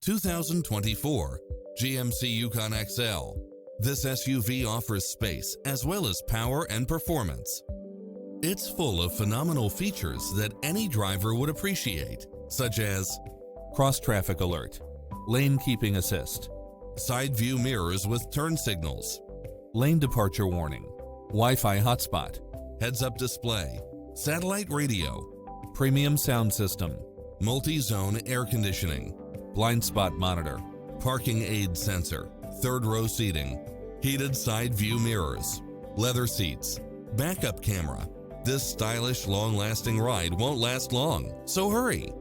2024 GMC Yukon XL. This SUV offers space as well as power and performance. It's full of phenomenal features that any driver would appreciate, such as cross-traffic alert, lane keeping assist, side view mirrors with turn signals, lane departure warning, Wi-Fi hotspot, heads-up display, satellite radio, premium sound system, multi-zone air conditioning, blind spot monitor, parking aid sensor, third row seating, heated side view mirrors, leather seats, backup camera. This stylish, long-lasting ride won't last long, so hurry!